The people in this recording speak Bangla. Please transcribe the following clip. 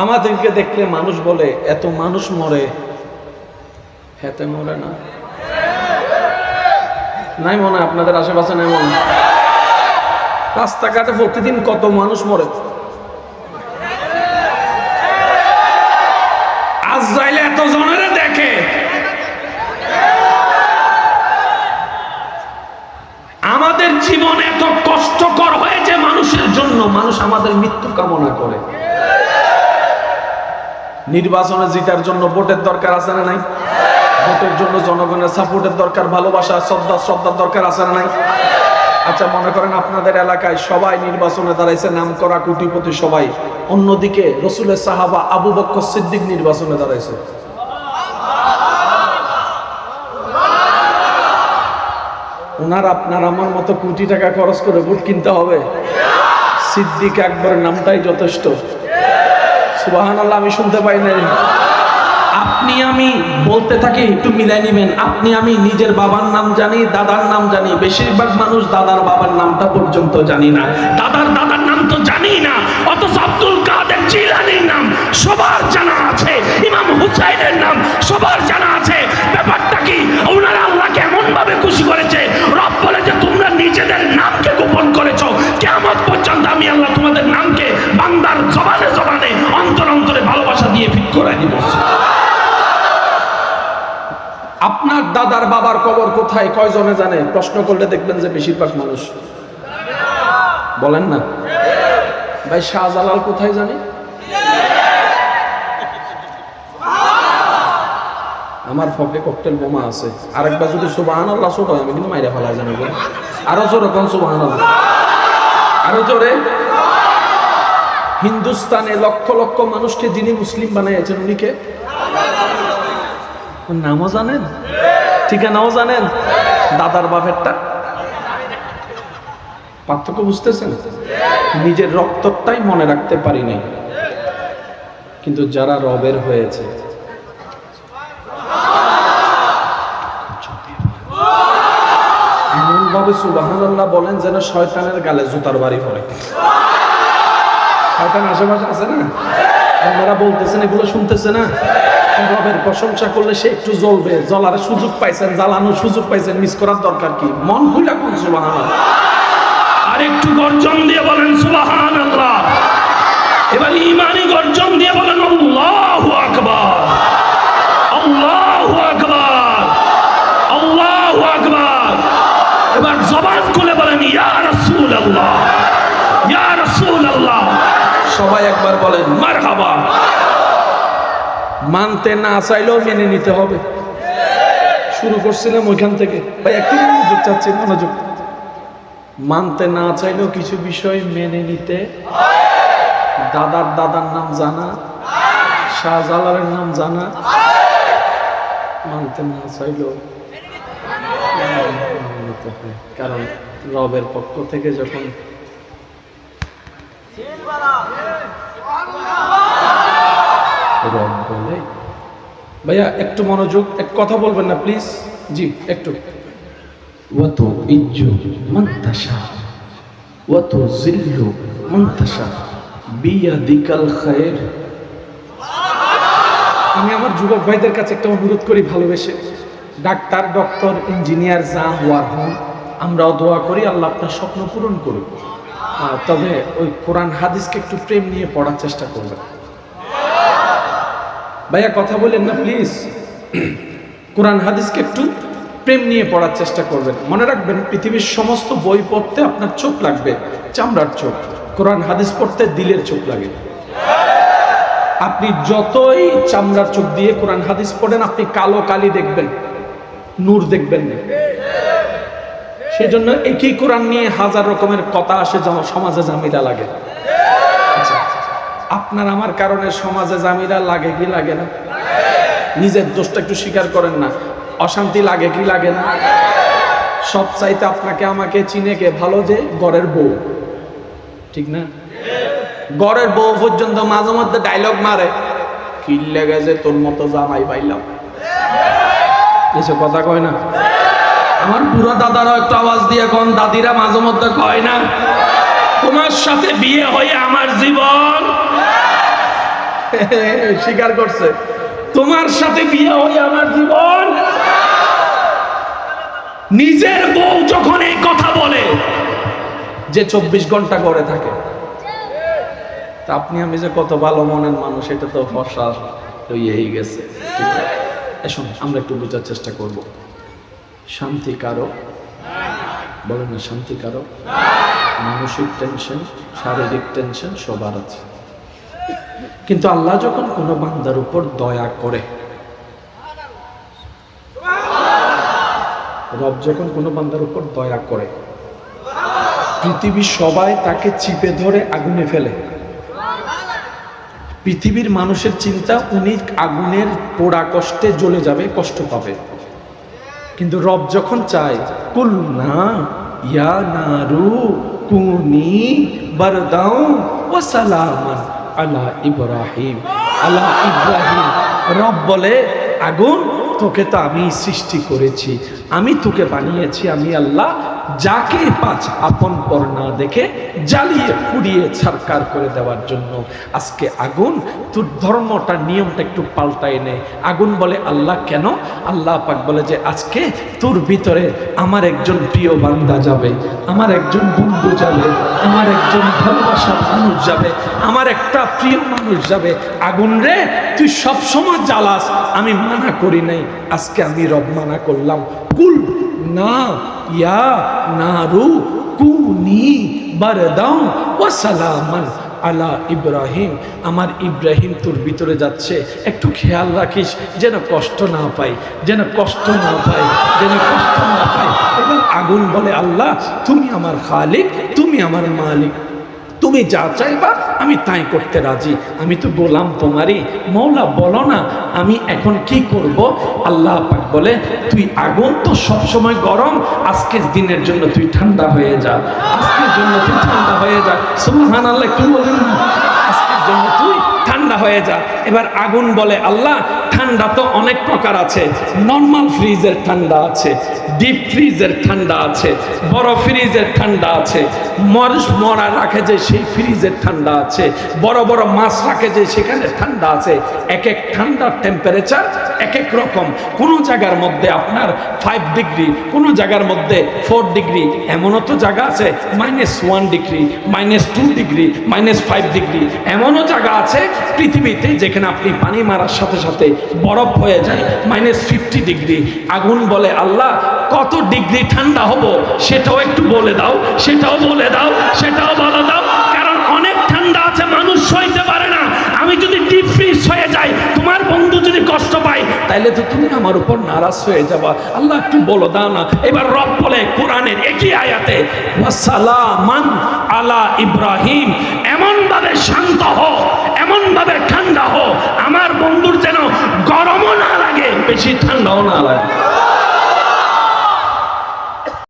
আমাদেরকে দেখলে মানুষ বলে এত মানুষ মরে, হেতে মরে না? নাই মনে হয় আপনাদের আশেপাশে? নাই মনে? রাস্তাঘাটে প্রতিদিন কত মানুষ মরে। আজরাইলে এত জনেরে দেখে, আমাদের জীবন এত কষ্টকর হয়েছে মানুষের জন্য, মানুষ আমাদের মৃত্যু কামনা করে। নির্বাচনে জিতার জন্য ভোটের দরকার আছে না নাই? ভোটের জন্য জনগণের সাপোর্টের দরকার, ভালোবাসা, শ্রদ্ধার দরকার আছে না নাই? আচ্ছা, মনে করেন আপনাদের এলাকায় সবাই নির্বাচনে দাঁড়াইছে, নাম করা কোটিপতি সবাই, অন্যদিকে রসুলের সাহাবা আবু বকর সিদ্দিক নির্বাচনে দাঁড়াইছে। ওনার আপনার আমার মতো কোটি টাকা খরচ করে ভোট কিনতে হবে? সিদ্দিক আকবরের নামটাই যথেষ্ট। সুবহানাল্লাহ, আমি শুনতে পাই না। আপনি আমি বলতে থাকি, একটু মিলাই নিবেন। আপনি আমি নিজের বাবার নাম জানি, দাদার নাম জানি, বেশিরভাগ মানুষ দাদার বাবার নামটা পর্যন্ত জানি না, দাদার নাম তো জানি না। অথচ আব্দুল কাদের জিলানীর নাম সবার জানা আছে, ইমাম হুসাইনের নাম সবার জানা আছে। ব্যাপারটা কি? ওনারা আল্লাহকে এমন ভাবে খুশি করেছে, রব বলে যে তোমরা নিজেদের নামকে গোপন করেছো, কিয়ামত পর্যন্ত আমি আল্লাহ তোমাদের নামকে বান্দার জবানে জবানে, অন্তরে অন্তরে ভালোবাসা দিয়ে ফিট করে দিব। আপনার দাদার বাবার কবর কোথায় কয়জনে জানে? প্রশ্ন করলে দেখবেন যে বেশিরভাগ মানুষ বলেন না। ভাই শাহজালাল কোথায় জানি? আমার পকেটে ককটেল বোমা আছে, আরেকবার যদি সুবহানাল্লাহ ছোট হয় আমি কিন্তু মাইরা ফেলা জানি। আরো জোরে কোন সুবহানাল্লাহ, আরো জোরে। হিন্দুস্তানে লক্ষ লক্ষ মানুষকে যিনি মুসলিম বানিয়েছেন উনি কে? নামও জানেন, ঠিকানাও জানেন, দাদার বাপেরটা। পার্থক্য বুঝতেছেন? নিজের রক্তটাই মনে রাখতে পারি নাই, কিন্তু যারা রবের হয়েছে এমন ভাবে সুবহানাল্লাহ বলেন যেন শয়তানের গালে জুতার বাড়ি পড়ে। শয়তান আশেপাশে আছে না? আপনারা বলতেছেন, এগুলো শুনতেছে না? রবের প্রশংসা করলে সে একটু জ্বলবে, জ্বলার সুযোগ পাইছেন, জ্বালানোর সুযোগ পাইছেন, মিস করার দরকার কি? মন খুলে কোন সুবহানাল্লাহ। আর একটু গর্জন দিয়ে বলেন সুবহানাল্লাহ। এবার ঈমানি গর্জন দিয়ে বলেন আল্লাহু আকবার, আল্লাহু আকবার, আল্লাহু আকবার। এবার জবান খুলে বলেন ইয়া রাসূলুল্লাহ, ইয়া রাসূলুল্লাহ। সবাই একবার বলেন মারহাবা। মানতে না চাইলেও মেনে নিতে হবে। শুরু করছিলাম ওইখান থেকে। ভাই একটু মনোযোগ চাচ্ছি, মনোযোগ। মানতে না চাইলেও কিছু বিষয় মেনে নিতে। দাদার নাম জানা, শাহজালালের নাম জানা, মানতে না চাইলেও মেনে নিতে হয়। কারণ রবের পক্ষ থেকে যখন রব বলে। ভাইয়া একটু মনোযোগ, এক কথা বলবেন না প্লিজ? জি একটু। ওয়াতু ইজ্জু মান তাশা ওয়াতু জিল্লু মান তাশা বিয়াদিকাল খায়র। আমি আমার যুবক ভাইদের কাছে একটা অনুরোধ করি, ভালোবেসে। ডাক্তার, ডক্টর, ইঞ্জিনিয়ার যা হওয়ার হন, আমরাও দোয়া করি আল্লাহ আপনার স্বপ্ন পূরণ করুন। তবে ওই কোরআন হাদিসকে একটু প্রেম নিয়ে পড়ার চেষ্টা করবেন। ভাইয়া কথা বলেন না প্লিজ। কোরআন হাদিসকে একটু প্রেম নিয়ে পড়ার চেষ্টা করবেন। মনে রাখবেন, পৃথিবীর সমস্ত বই পড়তে আপনার চোখ লাগবে, চামড়ার চোখ। কোরআন হাদিস পড়তে দিলের চোখ লাগে। আপনি যতই চামড়ার চোখ দিয়ে কোরআন হাদিস পড়েন, আপনি কালো কালি দেখবেন, নূর দেখবেন না। সেজন্য একই কোরআন নিয়ে হাজার রকমের কথা আসে, সমাজে জামিলা লাগে। আচ্ছা, আপনার আমার কারণে সমাজে জামিলা লাগে কি লাগে না? নিজের দোষটা একটু স্বীকার করেন না? অশান্তি লাগে কি লাগে না? সব চাইতে আপনাকে আমাকে চিনে কে ভালো? যে ঘরের বউ, ঠিক না? ঘরের বউ পর্যন্ত মাঝে মধ্যে ডায়লগ মারে, কি লেগে যে তোর মতো জামাই পাইলাম, এসব কথা কয় না? আমার বুড়া দাদারাও একটু আওয়াজ দিয়ে কোন দাদিরা মাঝে মধ্যে কয় না, তোমার সাথে বিয়ে হয়ে আমার জীবন স্বীকার করছে, তোমার সাথে বিয়ে হই আমার জীবন। নিজের বউ যখন এই কথা বলে, যে 24 ঘন্টা ঘরে থাকে, তা আপনি আমি যে কত ভালো মনের মানুষ এটা তো ফর্সা হয়েই গেছে। এখন আমরা একটু বোঝার চেষ্টা করব, শান্তি কারো বলেন না, শান্তি কারো? মানসিক টেনশন, শারীরিক টেনশন সবার আছে, কিন্তু আল্লাহ যখন কোনো বান্দার উপর দয়া করে, রব যখন কোনো বান্দার উপর দয়া করে, পৃথিবীর সবাই তাকে চিপে ধরে আগুনে ফেলে। পৃথিবীর মানুষের চিন্তা উনি আগুনের পোড়া কষ্টে জ্বলে যাবে, কষ্ট পাবে, কিন্তু রব যখন চায়, কুল না ইয়া নারু কুনি বারদাও ওয়া সালামান আলা ইব্রাহিম, আলা ইব্রাহিম। রব বলে, আগুন তোকে তো আমি সৃষ্টি করেছি, আমি তোকে বানিয়েছি, আমি আল্লাহ, যাকে পাঁচ আপন পর না দেখে জ্বালিয়ে পুড়িয়ে ছারকার করে দেওয়ার জন্য। আজকে আগুন তোর ধর্মটা, নিয়মটা একটু পাল্টায় নেয়। আগুন বলে, আল্লাহ কেন? আল্লাহ পাক বলে যে আজকে তোর ভিতরে আমার একজন প্রিয় বান্দা যাবে, আমার একজন বন্ধু যাবে, আমার একজন ভালোবাসার মানুষ যাবে, আমার একটা প্রিয় মানুষ যাবে। আগুন রে, তুই সবসময় জ্বালাস, আমি মানা করি নাই, আজকে আমি রব মানা করলাম। কুল না ইয়া নারু কুনি বারদাও ওয়া সালামান আলা ইব্রাহিম। আমার ইব্রাহিম তোর ভিতরে যাচ্ছে, একটু খেয়াল রাখিস যেন কষ্ট না পাই, যেন কষ্ট না পাই, যেন কষ্ট না পাই। এবং আগুন বলে, আল্লাহ তুমি আমার খালিক, তুমি আমার মালিক, তুমি যা চাইবা আমি তাই করতে রাজি, আমি তো গোলাম তোমারই। মৌলা বলো না আমি এখন কি করব? আল্লাহ পাক বলে, তুই আগুন তো সবসময় গরম, আজকের দিনের জন্য তুই ঠান্ডা হয়ে যা, আজকের জন্য তুই ঠান্ডা হয়ে যা। সুবহানাল্লাহ, কি বলেন না? আজকের জন্য তুই ঠান্ডা হয়ে যা। এবার আগুন বলে, আল্লাহ ঠান্ডা তো অনেক প্রকার আছে, নর্মাল ফ্রিজের ঠান্ডা আছে, ডিপ ফ্রিজের ঠান্ডা আছে, বড় ফ্রিজের ঠান্ডা আছে, মরিচ মরা রাখে যে সেই ফ্রিজের ঠান্ডা আছে, বড় বড় মাছ রাখে যে সেখানে ঠান্ডা আছে। এক এক ঠান্ডার টেম্পারেচার এক এক রকম। কোনো জায়গার মধ্যে আপনার 5 ডিগ্রি, কোনো জায়গার মধ্যে 4 ডিগ্রি, এমনও তো জায়গা আছে -1 ডিগ্রি, -2 ডিগ্রি, -5 ডিগ্রি। এমনও জায়গা আছে পৃথিবীতে যেখানে আপনি পানি মারার সাথে সাথে বরফ হয়ে যায় -50 ডিগ্রি। আগুন বলে, আল্লাহ কত ডিগ্রি ঠান্ডা হব সেটাও একটু বলে দাও, সেটাও বলে দাও, সেটাও বলে দাও, কারণ অনেক ঠান্ডা আছে মানুষ সইতে পারে না। আমি যদি ডিপ ফ্রিজ হয়ে যাই, তোমার বন্ধু যদি কষ্ট পায়, তাইলে তো তুমি আমার উপর নারাজ হয়ে যাবা। আল্লাহ একটু বলো দাও না। এবার রব বলে কোরআনের একই আয়াতে, ওয়াসালামান আলা ইব্রাহিম, এমন ভাবে শান্ত হও, এমন ভাবে ঠান্ডা হও, আমার বন্ধুর যেন গরমও না লাগে, বেশি ঠান্ডাও না লাগে।